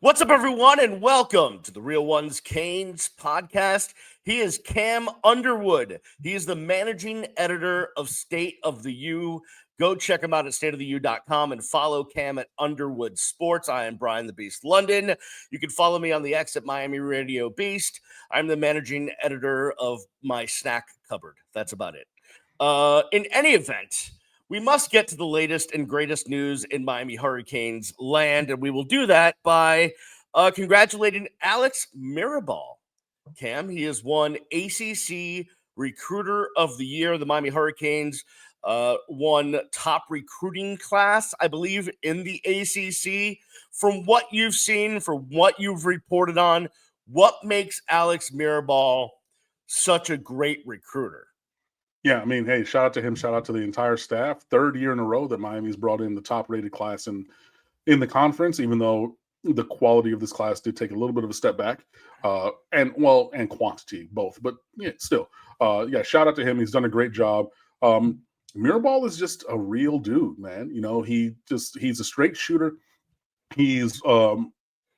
What's up, everyone, and welcome to the Real Ones Canes podcast. He is Cam Underwood. He is the managing editor of State of the U. Go check him out at stateoftheu.com and follow Cam at Underwood Sports. I am Brian the Beast London. You can follow me on the X at Miami Radio Beast. I'm the managing editor of my snack cupboard. That's about it. In any event, we must get to the latest and greatest news in Miami Hurricanes land, and we will do that by congratulating Alex Mirabal. Cam, he has won ACC Recruiter of the Year. The Miami Hurricanes won top recruiting class, I believe, in the ACC. From what you've seen, from what you've reported on, what makes Alex Mirabal such a great recruiter? Yeah, I mean, hey, shout out to him. Shout out to the entire staff. Third year in a row that Miami's brought in the top-rated class in the conference, even though the quality of this class did take a little bit of a step back, and quantity both. But yeah, still, shout out to him. He's done a great job. Mirabal is just a real dude, man. You know, he's a straight shooter. He's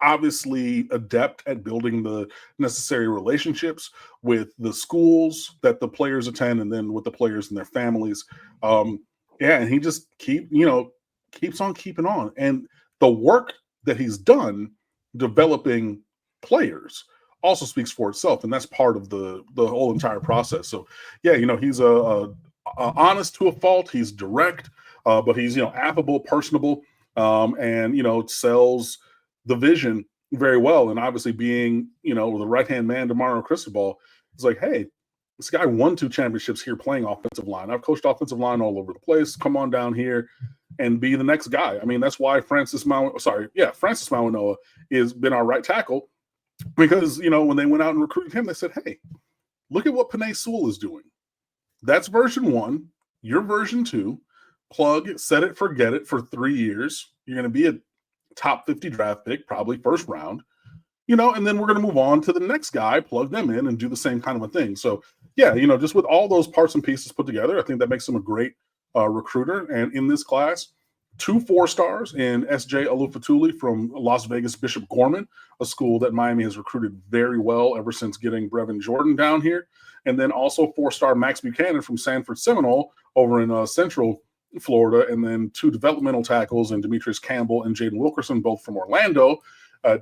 obviously adept at building the necessary relationships with the schools that the players attend and then with the players and their families. And he just keeps on keeping on. And the work that he's done developing players also speaks for itself. And that's part of the whole entire process. So, yeah, he's a honest to a fault. He's direct, but he's, affable, personable, and sells the vision very well. And obviously being, the right-hand man to Mario Cristobal, it's like, hey, this guy won 2 championships here playing offensive line. I've coached offensive line all over the place. Come on down here and be the next guy. I mean, that's why Francis Mauanoa has been our right tackle, because, when they went out and recruited him, they said, hey, look at what Penei Sewell is doing. That's version 1. You're version 2. Plug, set it, forget it for 3 years. You're going to be a top 50 draft pick, probably first round, and then we're going to move on to the next guy, plug them in and do the same kind of a thing. So, yeah, just with all those parts and pieces put together, I think that makes him a great recruiter. And in this class, 2 4-stars in S.J. Alufatuli from Las Vegas Bishop Gorman, a school that Miami has recruited very well ever since getting Brevin Jordan down here. And then also 4-star Max Buchanan from Sanford Seminole over in Central Florida, and then 2 developmental tackles in Demetrius Campbell and Jayden Wilkerson, both from Orlando,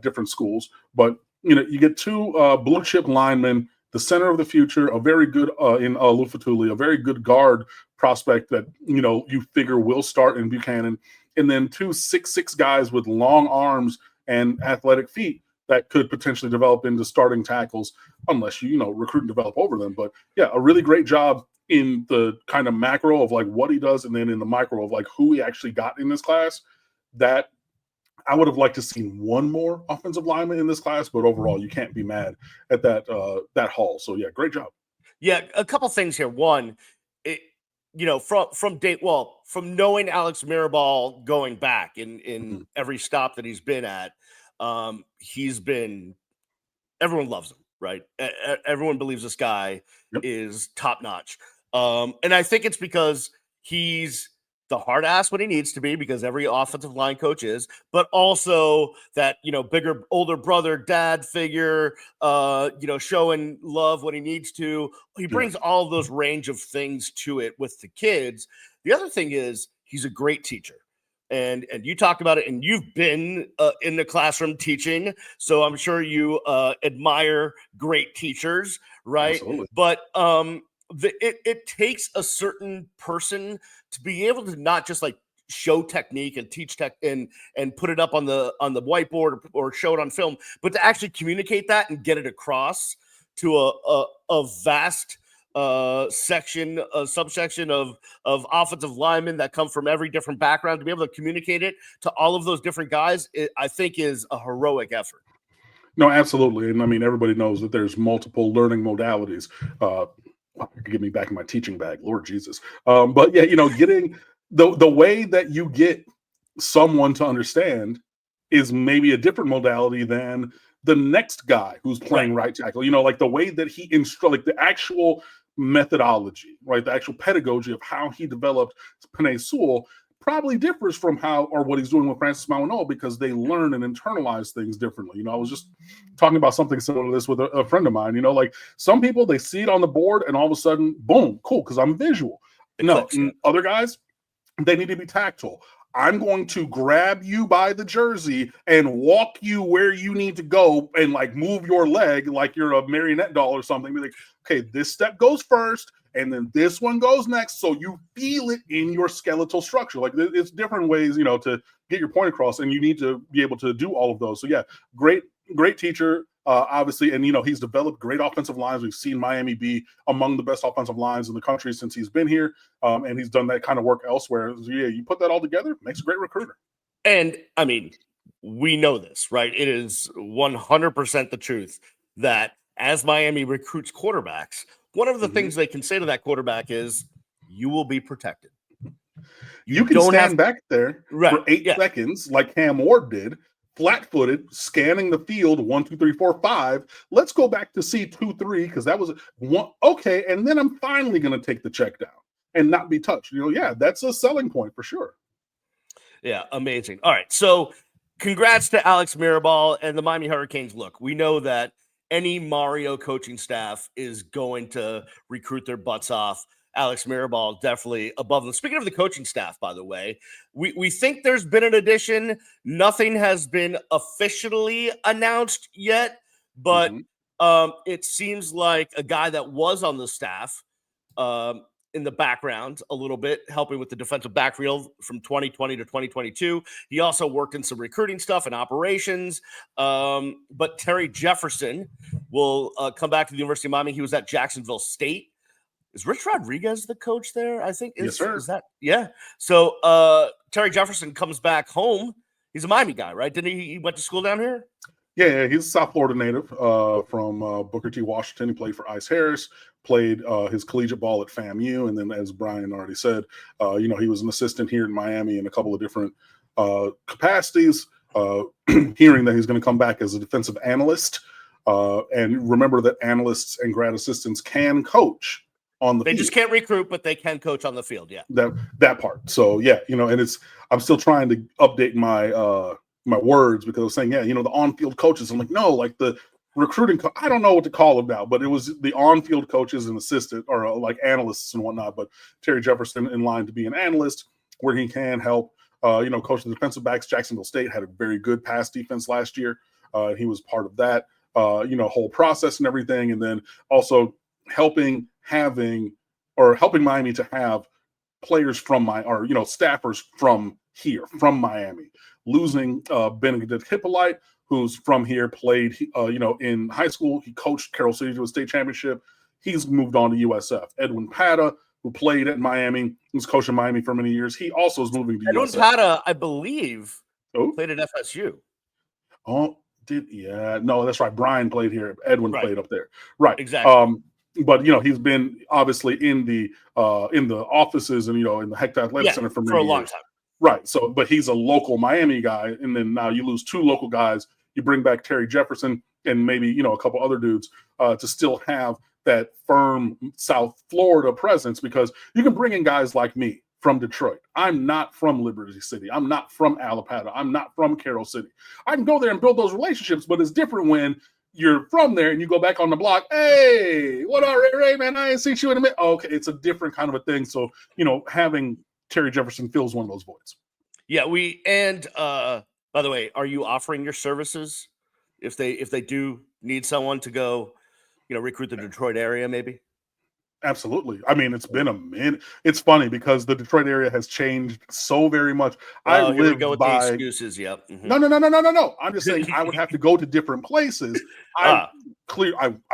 different schools. But, you get 2 blue chip linemen, the center of the future, a very good in Lufatuli, a very good guard prospect that, you figure will start in Buchanan, and then 2 6'6" guys with long arms and athletic feet that could potentially develop into starting tackles unless you, recruit and develop over them. But yeah, a really great job in the kind of macro of like what he does, and then in the micro of like who he actually got in this class. That I would have liked to see 1 more offensive lineman in this class, but overall you can't be mad at that haul. So yeah, great job. Yeah, a couple things here. One, from knowing Alex Mirabal going back in every stop that he's been at, everyone loves him, right? Everyone believes this guy is top notch. And I think it's because he's the hard ass when he needs to be, because every offensive line coach is, but also that, bigger, older brother, dad figure, showing love when he needs to. He brings all of those range of things to it with the kids. The other thing is he's a great teacher. And you talked about it, and you've been in the classroom teaching, so I'm sure you admire great teachers, right? Absolutely. But it takes a certain person to be able to not just like show technique and teach tech and put it up on the whiteboard or show it on film, but to actually communicate that and get it across to a vast subsection of offensive linemen that come from every different background. To be able to communicate it to all of those different guys, I think is a heroic effort. No, absolutely. And I mean, everybody knows that there's multiple learning modalities. Get me back in my teaching bag, Lord Jesus. But yeah, getting the way that you get someone to understand is maybe a different modality than the next guy who's playing right tackle. Like the way that he like the actual methodology, right? The actual pedagogy of how he developed Penei Sewell probably differs from what he's doing with Francis Mauigoa, because they learn and internalize things differently. I was just talking about something similar to this with a friend of mine. Like some people, they see it on the board and all of a sudden, boom, cool, because I'm visual. Other guys, they need to be tactile. I'm going to grab you by the jersey and walk you where you need to go and like move your leg like you're a marionette doll or something. Be like, okay, this step goes first and then this one goes next. So you feel it in your skeletal structure. Like it's different ways, to get your point across, and you need to be able to do all of those. So yeah, great teacher. Obviously, and he's developed great offensive lines. We've seen Miami be among the best offensive lines in the country since he's been here, and he's done that kind of work elsewhere. So, yeah, you put that all together, makes a great recruiter. And I mean, we know this, right? It is 100% the truth that as Miami recruits quarterbacks, one of the things they can say to that quarterback is, "You will be protected. You can stand back there for 8 seconds, like Cam Ward did." Flat-footed, scanning the field, 1, 2, 3, 4, 5. Let's go back to see 2, 3, because that was one. Okay, and then I'm finally going to take the check down and not be touched. Yeah, that's a selling point for sure. Yeah, amazing. All right, so congrats to Alex Mirabal and the Miami Hurricanes. Look, we know that any Mario coaching staff is going to recruit their butts off. Alex Mirabal definitely above them. Speaking of the coaching staff, by the way, we think there's been an addition. Nothing has been officially announced yet, but it seems like a guy that was on the staff in the background a little bit, helping with the defensive backfield from 2020 to 2022. He also worked in some recruiting stuff and operations. But Terry Jefferson will come back to the University of Miami. He was at Jacksonville State. Is Rich Rodriguez the coach there? I think. Yes, sir. Is that? Yeah. So Terry Jefferson comes back home. He's a Miami guy, right? Didn't he went to school down here? Yeah, he's a South Florida native from Booker T. Washington. He played for Ice Harris, played his collegiate ball at FAMU, and then, as Brian already said, he was an assistant here in Miami in a couple of different capacities. Hearing that he's going to come back as a defensive analyst, and remember that analysts and grad assistants can coach on the field. They just can't recruit, but they can coach on the field. Yeah, that part. So yeah, and I'm still trying to update my my words, because I was saying, the on-field coaches. I'm like, no, like the recruiting. I don't know what to call them now, but it was the on-field coaches and assistant, or like analysts and whatnot. But Terry Jefferson in line to be an analyst where he can help, coach the defensive backs. Jacksonville State had a very good pass defense last year. He was part of that, whole process and everything. And then also helping Miami to have players from staffers from here, from Miami. Losing Benedict Hippolyte, who's from here, played, in high school. He coached Carroll City to a state championship. He's moved on to USF. Edwin Pata, who played at Miami, was coaching Miami for many years. He also is moving to Edwin USF. Pata, I believe, played at FSU. Oh, no, that's right. Brian played here. Edwin played up there. Right. Exactly. But he's been obviously in the offices and in the Hector Athletic Center for many a long years. time. Right. So, but he's a local Miami guy, and then now you lose 2 local guys. You bring back Terry Jefferson and maybe a couple other dudes to still have that firm South Florida presence, because you can bring in guys like me from Detroit. I'm not from Liberty City. I'm not from Alapata. I'm not from Carroll City. I can go there and build those relationships, but it's different when you're from there and you go back on the block. Hey, what up, Ray, man? I ain't seen you in a minute. Oh, okay, it's a different kind of a thing. So, having Terry Jefferson fills one of those voids. Yeah, by the way, are you offering your services if they do need someone to go, recruit the Detroit area, maybe? Absolutely. I mean, it's been a minute. It's funny because the Detroit area has changed so very much. Oh, here we go with the excuses. Yep. Mm-hmm. No. I'm just saying I would have to go to different places. I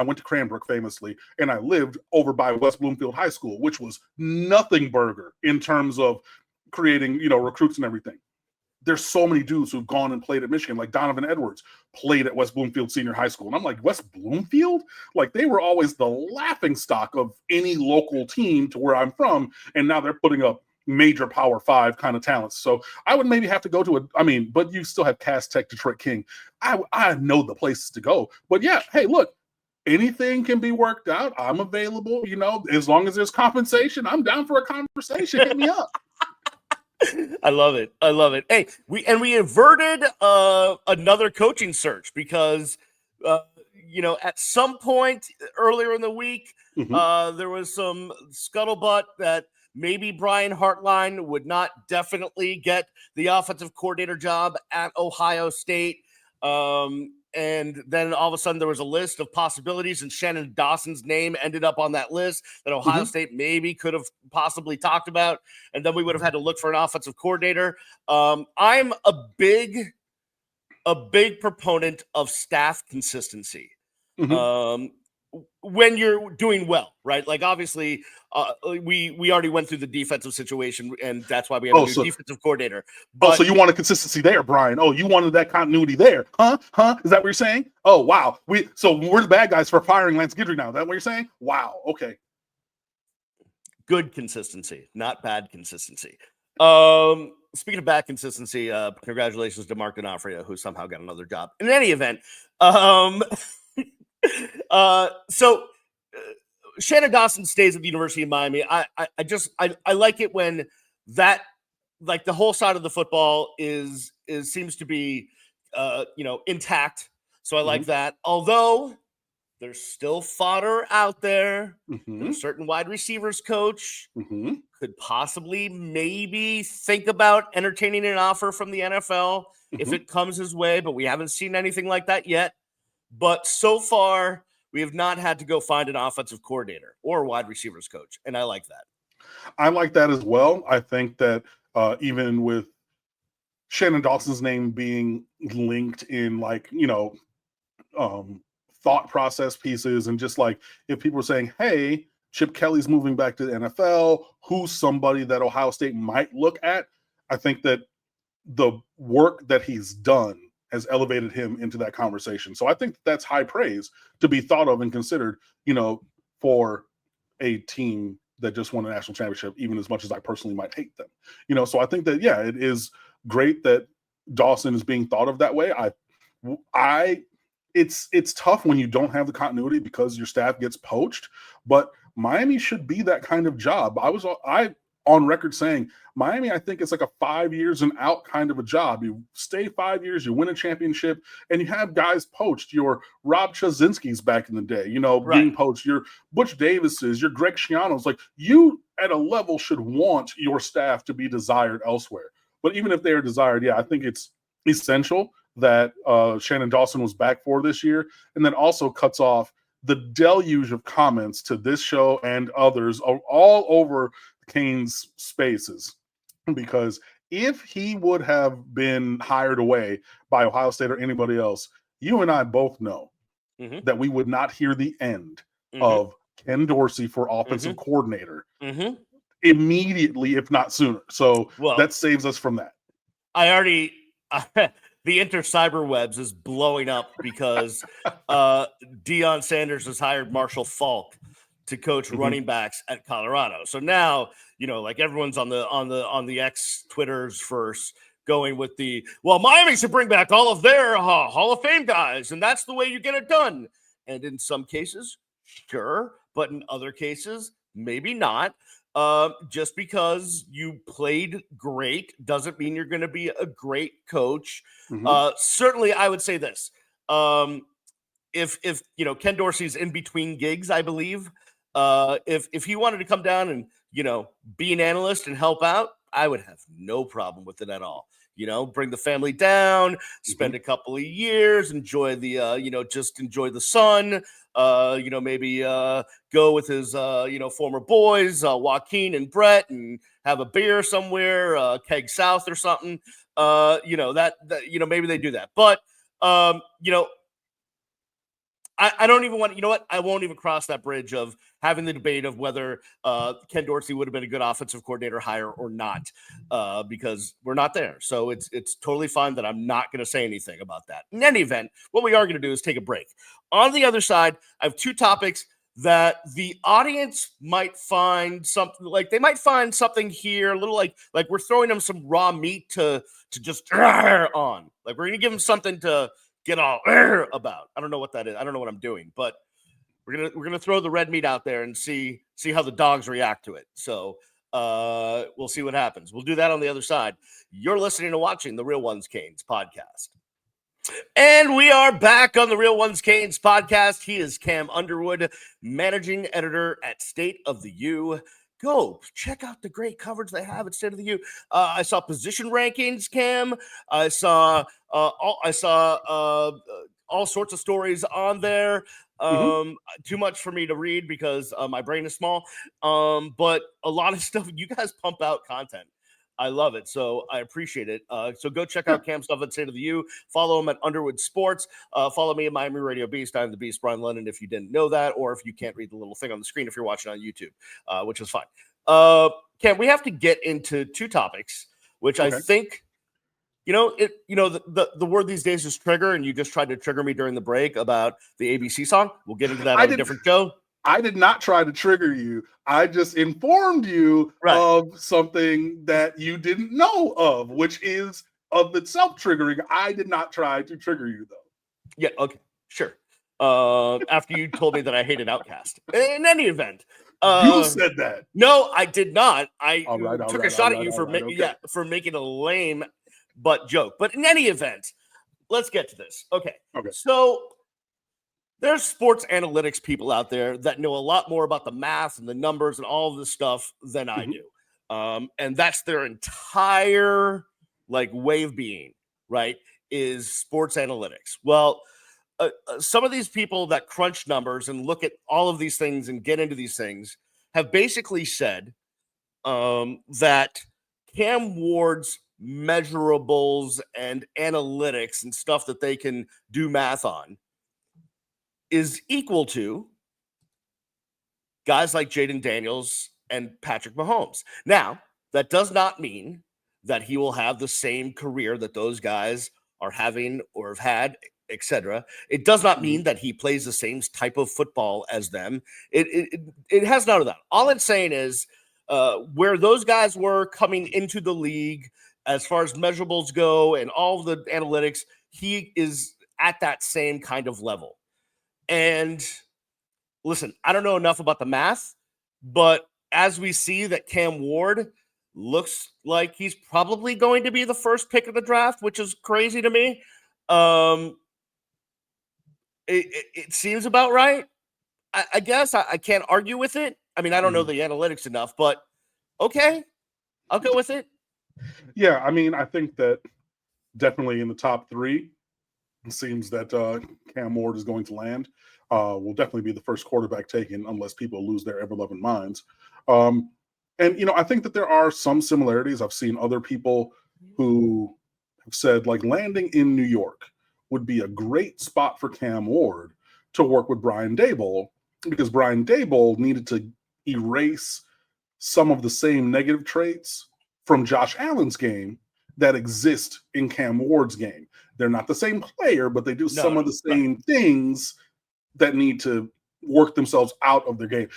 went to Cranbrook famously, and I lived over by West Bloomfield High School, which was nothing burger in terms of creating, recruits and everything. There's so many dudes who've gone and played at Michigan, like Donovan Edwards played at West Bloomfield Senior High School. And I'm like, West Bloomfield? Like, they were always the laughing stock of any local team to where I'm from. And now they're putting up major Power 5 kind of talents. So I would maybe have to go to but you still have Cass Tech, Detroit King. I know the places to go. But yeah, hey, look, anything can be worked out. I'm available, as long as there's compensation. I'm down for a conversation. Hit me up. I love it. I love it. Hey, we averted another coaching search because at some point earlier in the week, there was some scuttlebutt that maybe Brian Hartline would not definitely get the offensive coordinator job at Ohio State. And then all of a sudden there was a list of possibilities, and Shannon Dawson's name ended up on that list that Ohio State maybe could have possibly talked about. And then we would have had to look for an offensive coordinator. I'm a big proponent of staff consistency. When you're doing well, right? Like obviously, we already went through the defensive situation, and that's why we have a new defensive coordinator. But, so you wanted consistency there, Brian? Oh, you wanted that continuity there, huh? Is that what you're saying? Oh, wow. We're the bad guys for firing Lance Guidry now. Is that what you're saying? Wow. Okay. Good consistency, not bad consistency. Speaking of bad consistency, congratulations to Mark D'Onofrio, who somehow got another job. In any event, so Shannon Dawson stays at the University of Miami. I like it when that, like, the whole side of the football seems to be intact. So I like that. Although there's still fodder out there. A certain wide receivers coach could possibly maybe think about entertaining an offer from the NFL if it comes his way, but we haven't seen anything like that yet. But so far, we have not had to go find an offensive coordinator or a wide receivers coach, and I like that. I like that as well. I think that even with Shannon Dawson's name being linked in, thought process pieces, and just like if people are saying, hey, Chip Kelly's moving back to the NFL, who's somebody that Ohio State might look at, I think that the work that he's done has elevated him into that conversation. So I think that's high praise to be thought of and considered, for a team that just won a national championship, even as much as I personally might hate them. So I think that, yeah, it is great that Dawson is being thought of that way. It's tough when you don't have the continuity because your staff gets poached, but Miami should be that kind of job. I on record saying Miami, I think it's like a 5 years and out kind of a job. You stay 5 years, you win a championship, and you have guys poached. Your Rob Chazinski's back in the day, being poached. Your Butch Davis's, your Greg Schiano's. Like, you at a level should want your staff to be desired elsewhere. But even if they are desired, yeah, I think it's essential that Shannon Dawson was back for this year, and then also cuts off the deluge of comments to this show and others all over Canes spaces. Because if he would have been hired away by Ohio State or anybody else, you and I both know that we would not hear the end of Ken Dorsey for offensive coordinator immediately, if not sooner. So that saves us from that. The inter-cyberwebs is blowing up because Deion Sanders has hired Marshall Faulk to coach running backs at Colorado. So now, like, everyone's on the X Twitters first going with Miami should bring back all of their Hall of Fame guys, and that's the way you get it done. And in some cases, sure, but in other cases, maybe not. Just because you played great doesn't mean you're going to be a great coach. Certainly, I would say this. If Ken Dorsey's in between gigs, I believe, if he wanted to come down and, be an analyst and help out, I would have no problem with it at all. Bring the family down, spend a couple of years, enjoy the, just enjoy the sun, maybe go with his, former boys, Joaquin and Brett, and have a beer somewhere, Keg South or something. Maybe they do that. But, I don't even want, I won't even cross that bridge of having the debate of whether Ken Dorsey would have been a good offensive coordinator hire or not, because we're not there. So it's totally fine that I'm not going to say anything about that. In any event, what we are going to do is take a break. On the other side, I have two topics that the audience might find something, like they might find something here, a little like we're throwing them some raw meat to just on. Like, we're going to give them something to get all about. I don't know what that is. I don't know what I'm doing, but we're gonna throw the red meat out there and see how the dogs react to it. So We'll see what happens. We'll do that on the other side. You're listening to watching the Real Ones Canes podcast. And we are back on the Real Ones Canes podcast. He is Cam Underwood, managing editor at State of the U. Go check out the great coverage they have at State of the U. I saw position rankings, Cam. I saw all sorts of stories on there. Too much for me to read because my brain is small. But a lot of stuff. You guys pump out content. I love it. So I appreciate it. So go check out Cam's stuff at State of the U. Follow him at Underwood Sports. Follow me at Miami Radio Beast. I'm the Beast, Brian Lennon, if you didn't know that, or if you can't read the little thing on the screen if you're watching on YouTube, which is fine. Cam, we have to get into two topics, which I think, the word these days is trigger, and you just tried to trigger me during the break about the ABC song. We'll get into that on a different show. I did not try to trigger you. I just informed you of something that you didn't know of, which is of itself triggering. I did not try to trigger you, though. Yeah, okay, sure. After you told me that I hated Outkast. In any event. You said that. No, I did not. I took a shot at you for making a lame butt joke. But in any event, let's get to this. Okay. So there's sports analytics people out there that know a lot more about the math and the numbers and all of this stuff than I do. And that's their entire way of being, right, is sports analytics. Well, some of these people that crunch numbers and look at all of these things and get into these things have basically said that Cam Ward's measurables and analytics and stuff that they can do math on is equal to guys like Jayden Daniels and Patrick Mahomes. Now, that does not mean that he will have the same career that those guys are having or have had, etc. It does not mean that he plays the same type of football as them. It has none of that. All it's saying is where those guys were coming into the league as far as measurables go and all the analytics, he is at that same kind of level. And listen, I don't know enough about the math, but as we see that Cam Ward looks like he's probably going to be the first pick of the draft, which is crazy to me. It seems about right. I guess I can't argue with it. I mean, I don't know the analytics enough, but okay, I'll go with it. Yeah, I mean, I think that definitely in the top three, it seems that Cam Ward is going to land. Will definitely be the first quarterback taken unless people lose their ever-loving minds. And, I think that there are some similarities. I've seen other people who have said, landing in New York would be a great spot for Cam Ward to work with Brian Daboll, because Brian Daboll needed to erase some of the same negative traits from Josh Allen's game that exist in Cam Ward's game. They're not the same player, but they do some of the same things that need to work themselves out of their game.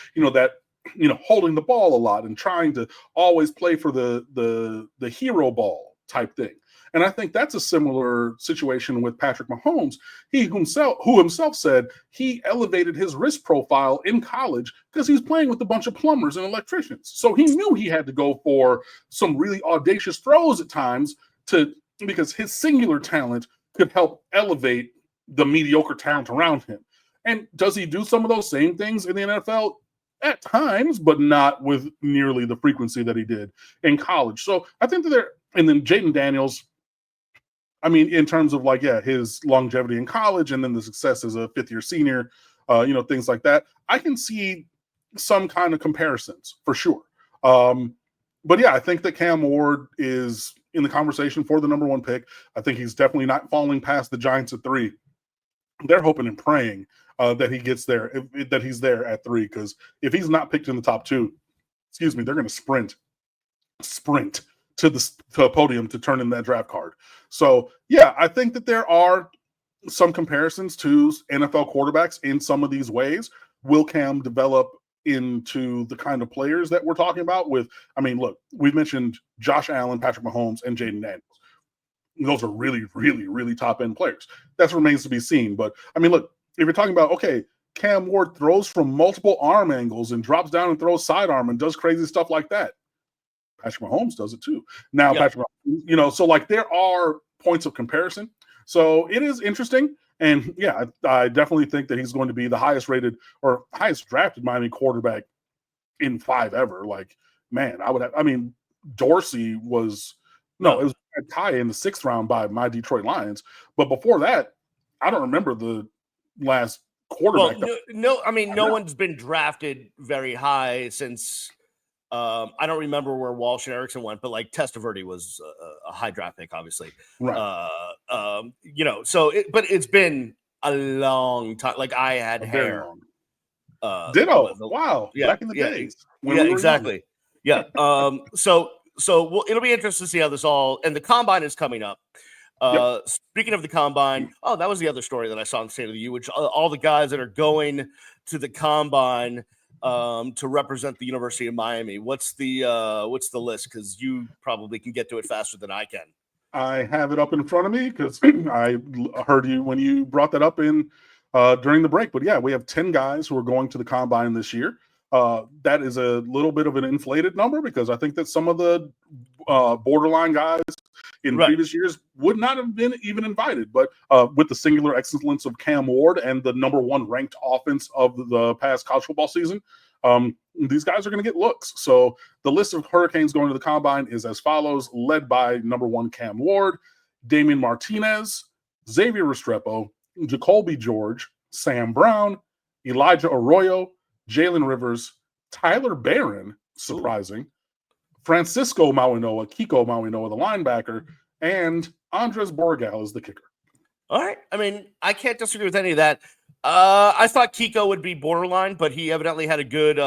Holding the ball a lot and trying to always play for the hero ball type thing. And I think that's a similar situation with Patrick Mahomes. Who himself said he elevated his risk profile in college because he was playing with a bunch of plumbers and electricians. So he knew he had to go for some really audacious throws at times because his singular talent could help elevate the mediocre talent around him. And does he do some of those same things in the NFL? At times, but not with nearly the frequency that he did in college. So I think that and then Jayden Daniels, I mean, in terms of his longevity in college and then the success as a fifth-year senior, things like that, I can see some kind of comparisons for sure. But yeah, I think that Cam Ward is in the conversation for the number one pick. I think he's definitely not falling past the Giants at 3. They're hoping and praying that he gets there, that he's there at 3, because if he's not picked in the top 2, they're going to sprint to a podium to turn in that draft card. So yeah, I think that there are some comparisons to NFL quarterbacks in some of these ways. Will Cam develop into the kind of players that we're talking about with, look, we've mentioned Josh Allen, Patrick Mahomes, and Jayden Daniels. Those are really, really, really top-end players. That remains to be seen. But, look, if you're talking about, Cam Ward throws from multiple arm angles and drops down and throws sidearm and does crazy stuff like that, Patrick Mahomes does it too. Now, Yeah. Patrick Mahomes, so like there are points of comparison. So it is interesting. And yeah, I definitely think that he's going to be the highest rated or highest drafted Miami quarterback in 5 ever. Like, man, Dorsey was it was a tie in the 6th round by my Detroit Lions. But before that, I don't remember the last quarterback. Well, no one's been drafted very high since I don't remember where Walsh and Erickson went, but like Testaverde was a high draft pick, obviously. Right. But it's been a long time. Like I had hair. Ditto. Wow. Yeah, back in the days. When we were exactly. Younger. Yeah. So it'll be interesting to see how this all, and the combine is coming up. Speaking of the combine, that was the other story that I saw in State of the U, which all the guys that are going to the combine to represent the University of Miami. What's the list? Because you probably can get to it faster than I can. I have it up in front of me because I heard you when you brought that up in during the break. But yeah, we have 10 guys who are going to the combine this year. That is a little bit of an inflated number because I think that some of the borderline guys in previous years would not have been even invited. But with the singular excellence of Cam Ward and the number 1 ranked offense of the past college football season, these guys are going to get looks. So the list of Hurricanes going to the combine is as follows, led by number 1 Cam Ward, Damian Martinez, Xavier Restrepo, Jacoby George, Sam Brown, Elijah Arroyo, Jalen Rivers, Tyler Barron, surprising, Francisco Mauinoa, Kiko Mauinoa, the linebacker, and Andres Borgal is the kicker. All right. I mean, I can't disagree with any of that. I thought Kiko would be borderline, but he evidently had a good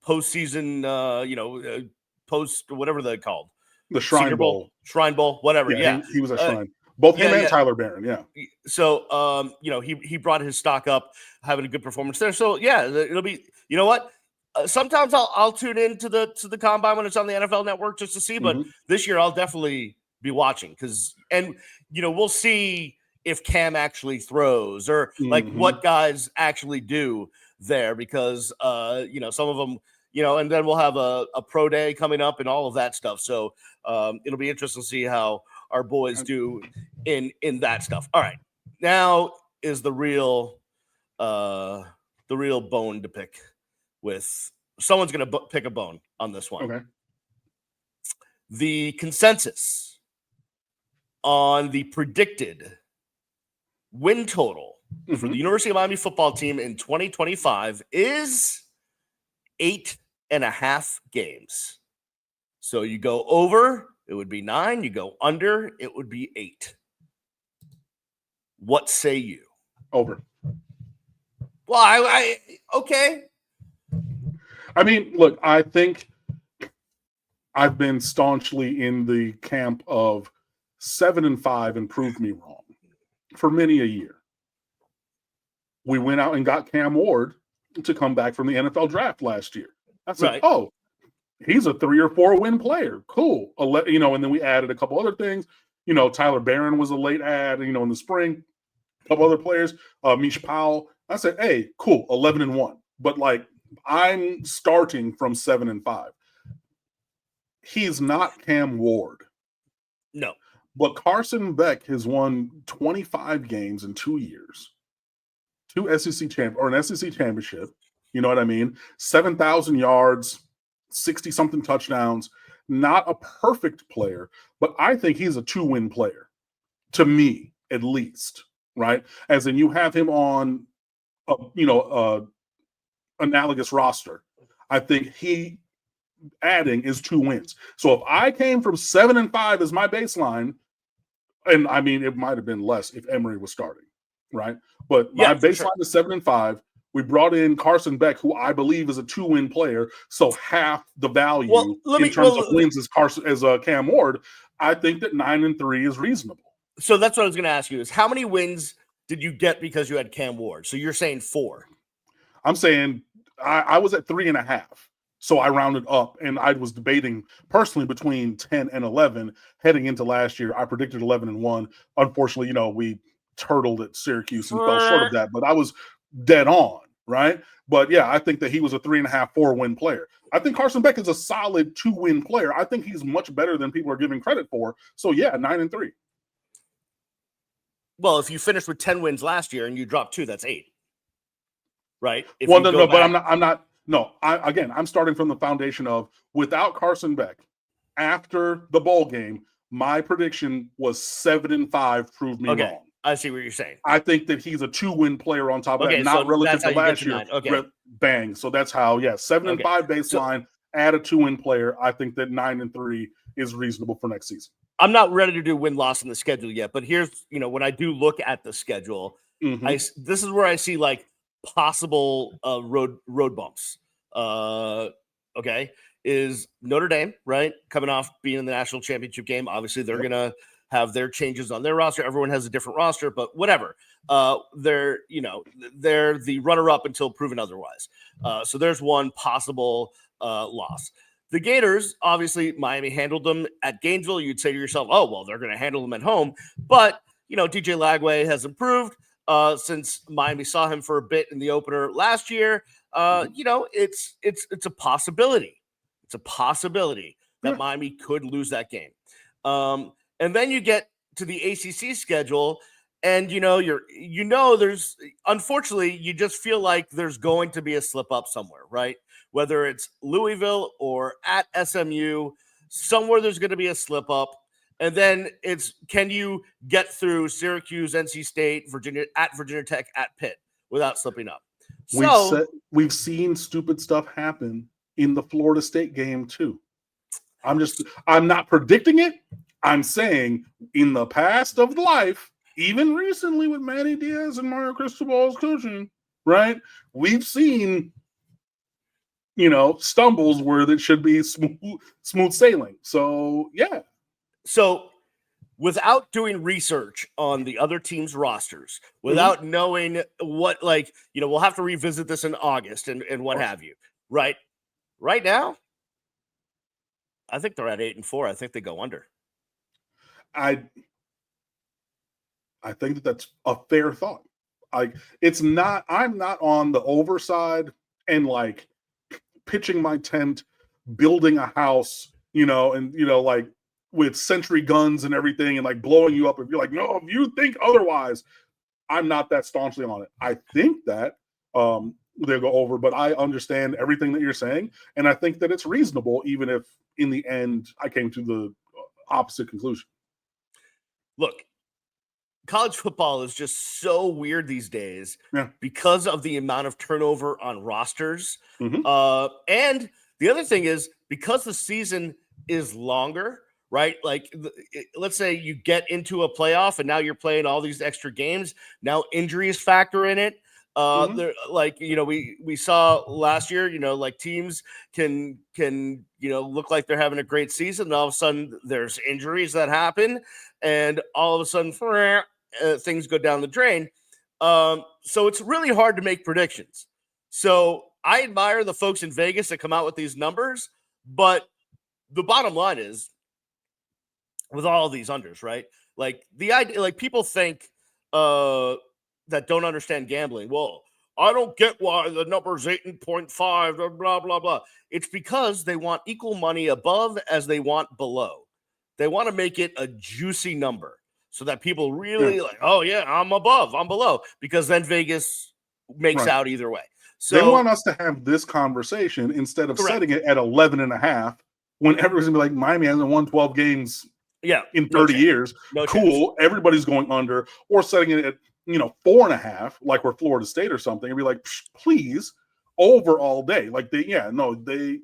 postseason, post whatever they're called. The Shrine Bowl. Shrine Bowl, whatever. Yeah. He was at Shrine. Both him and Tyler Barron, yeah. So, he brought his stock up, having a good performance there. So, yeah, it'll be. You know what? Sometimes I'll tune in to the combine when it's on the NFL Network just to see. But this year I'll definitely be watching we'll see if Cam actually throws or like what guys actually do there because some of them and then we'll have a pro day coming up and all of that stuff. So it'll be interesting to see how our boys do in that stuff. All right, now is the real bone to pick with. Someone's going to pick a bone on this one. Okay. The consensus on the predicted win total for the University of Miami football team in 2025 is 8.5 games. So you go over, it would be 9. You go under, it would be 8. What say you? Over. Well, okay. I mean, look, I think I've been staunchly in the camp of 7-5 and proved me wrong for many a year. We went out and got Cam Ward to come back from the NFL draft last year. I said, he's a 3 or 4 win player. Cool. And then we added a couple other things. Tyler Barron was a late add, in the spring. A couple other players, Mish Powell. I said, hey, cool, 11-1. But I'm starting from 7-5. He's not Cam Ward. No. But Carson Beck has won 25 games in 2 years. 2 an SEC championship. You know what I mean? 7,000 yards, 60-something touchdowns. Not a perfect player, but I think he's a 2-win player. To me, at least. Right? As in you have him on analogous roster. I think he adding is 2 wins. So if I came from 7-5 as my baseline, and I mean it might have been less if Emory was starting, right? But my baseline is 7-5. We brought in Carson Beck, who I believe is a 2-win player. So half the value in terms of wins as Cam Ward. I think that 9-3 is reasonable. So that's what I was going to ask you: is how many wins did you get because you had Cam Ward? So you're saying 4. I'm saying I was at 3.5. So I rounded up, and I was debating personally between 10 and 11 heading into last year. I predicted 11-1. Unfortunately, we turtled at Syracuse and fell short of that, but I was dead on, right? But yeah, I think that he was a 3.5, 4-win player. I think Carson Beck is a solid 2-win player. I think he's much better than people are giving credit for. So yeah, 9-3. Well, if you finished with 10 wins last year and you dropped 2, that's 8. Right? If Well, you no, go but back, I'm not. No, I'm starting from the foundation of without Carson Beck after the bowl game. My prediction was 7-5. Proved me okay, wrong. I see what you're saying. I think that he's a 2-win player on top of that, Okay, not so relative that's how to you get last to year. 9. Okay. Bang. So that's how, 7-5 Okay. baseline, add a 2-win player. I think that 9-3 is reasonable for next season. I'm not ready to do win-loss in the schedule yet, but here's, when I do look at the schedule, this is where I see like possible road bumps. Okay, is Notre Dame, right? Coming off being in the national championship game. Obviously, they're gonna have their changes on their roster. Everyone has a different roster, but whatever. They're the runner-up until proven otherwise. So there's one possible loss. The Gators, obviously, Miami handled them at Gainesville. You'd say to yourself, oh, well, they're going to handle them at home. But, DJ Lagway has improved since Miami saw him for a bit in the opener last year. It's a possibility. It's a possibility that Miami could lose that game. And then you get to the ACC schedule, and there's unfortunately you just feel like there's going to be a slip up somewhere, right? Whether it's Louisville or at SMU, somewhere there's going to be a slip up. And then it's, can you get through Syracuse, NC State, Virginia Tech, at Pitt without slipping up? We've seen stupid stuff happen in the Florida State game too. I'm not predicting it. I'm saying in the past of life, even recently with Manny Diaz and Mario Cristobal's coaching, right? We've seen stumbles where that should be smooth sailing. So, yeah. So, without doing research on the other team's rosters, without knowing what, we'll have to revisit this in August and what have you, right? Right now, I think they're at 8-4. I think they go under. I think that's a fair thought. I'm not on the overside and pitching my tent, building a house, with century guns and everything and blowing you up. If you're like, no, if you think otherwise, I'm not that staunchly on it. I think that they'll go over, but I understand everything that you're saying. And I think that it's reasonable, even if in the end I came to the opposite conclusion. Look, college football is just so weird these days because of the amount of turnover on rosters. And the other thing is because the season is longer, right? Let's say you get into a playoff and now you're playing all these extra games. Now injuries factor in it. We saw last year, teams can look like they're having a great season, and all of a sudden there's injuries that happen, and all of a sudden things go down the drain. So it's really hard to make predictions. So I admire the folks in Vegas that come out with these numbers, but the bottom line is, with all of these unders, right? The idea, people think that don't understand gambling. Well, I don't get why the number is 8.5, blah, blah, blah. It's because they want equal money above as they want below. They want to make it a juicy number so that people really oh yeah, I'm above, I'm below, because then Vegas makes out either way. So they want us to have this conversation instead of setting it at 11.5 when everyone's gonna be like, Miami hasn't won 12 games in 30 years. No cool. Chance. Everybody's going under, or setting it at 4.5, like we're Florida State or something, and be like, please, over all day. They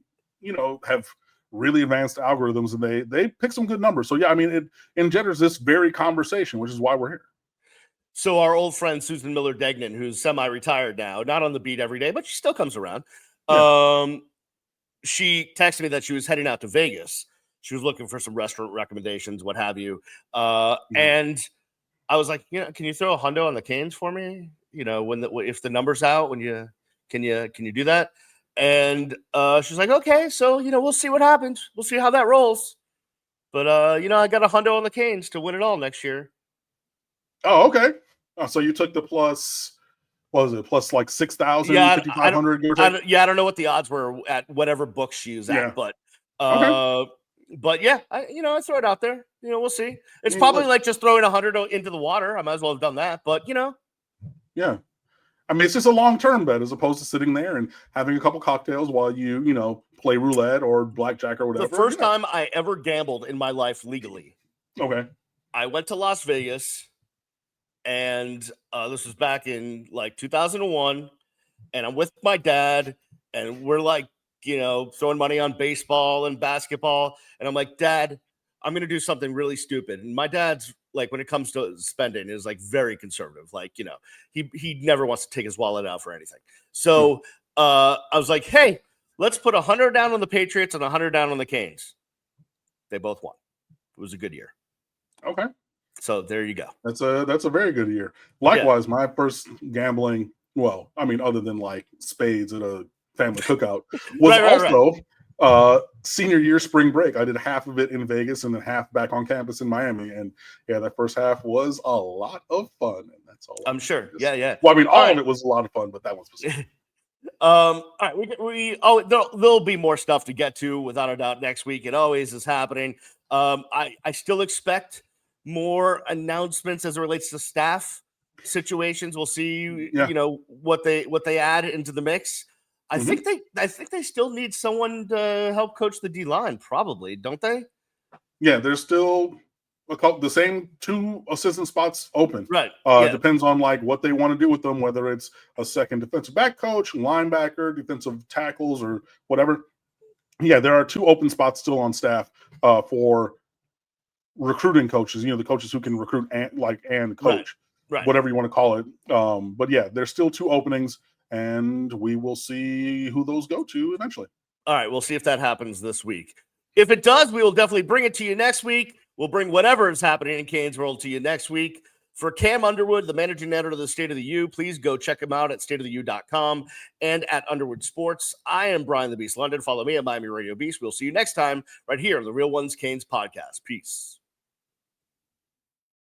have really advanced algorithms and they pick some good numbers. So yeah, I mean, it engenders this very conversation, which is why we're here. So our old friend Susan Miller-Degnan, who's semi-retired now, not on the beat every day, but she still comes around. She texted me that she was heading out to Vegas. She was looking for some restaurant recommendations, what have you. And I was like, can you throw a hundo on the Canes for me? If the number's out, can you do that? And she's like, okay, so we'll see what happens. We'll see how that rolls. But I got a hundo on the Canes to win it all next year. Oh, okay. So you took the plus what was it, plus like 6,000, Yeah, 5,500, give or take? I don't know what the odds were at whatever book she was Yeah. at, but Okay. yeah, I throw it out there. We'll see. It's mean, probably look, like just throwing 100 into the water. I might as well have done that, but yeah. I mean, it's just a long-term bet as opposed to sitting there and having a couple cocktails while you play roulette or blackjack or the whatever. first time I ever gambled in my life legally, Okay. I went to Las Vegas, and this was back in like 2001, and I'm with my dad, and we're like, throwing money on baseball and basketball, and I'm like, Dad, I'm gonna do something really stupid. And my dad's like, when it comes to spending, is like very conservative. Like, he never wants to take his wallet out for anything. So I was like, hey, let's put 100 down on the Patriots and 100 down on the Canes. They both won. It was a good year. Okay. So there you go. That's a very good year. Likewise, my first gambling, well, I mean, other than like spades at a family cookout, was also senior year spring break. I did half of it in Vegas and then half back on campus in Miami. And yeah, that first half was a lot of fun. And that's all I'm sure. Yeah. Well, I mean, all of it was a lot of fun, but that one specific. All right, there'll be more stuff to get to without a doubt next week. It always is happening. I still expect more announcements as it relates to staff situations. We'll see, what they add into the mix. I think they still need someone to help coach the D line, probably, don't they? Yeah, there's still the same 2 assistant spots open. Right. Depends on like what they want to do with them, whether it's a second defensive back coach, linebacker, defensive tackles, or whatever. Yeah, there are 2 open spots still on staff for recruiting coaches. The coaches who can recruit and coach, right. Whatever you want to call it. But yeah, there's still 2 openings, and we will see who those go to eventually. All right, we'll see if that happens this week. If it does, we will definitely bring it to you next week. We'll bring whatever is happening in Canes World to you next week. For Cam Underwood, the managing editor of the State of the U, please go check him out at stateoftheu.com and at Underwood Sports. I am Brian the Beast London. Follow me at Miami Radio Beast. We'll see you next time right here on the Real Ones Canes podcast. Peace.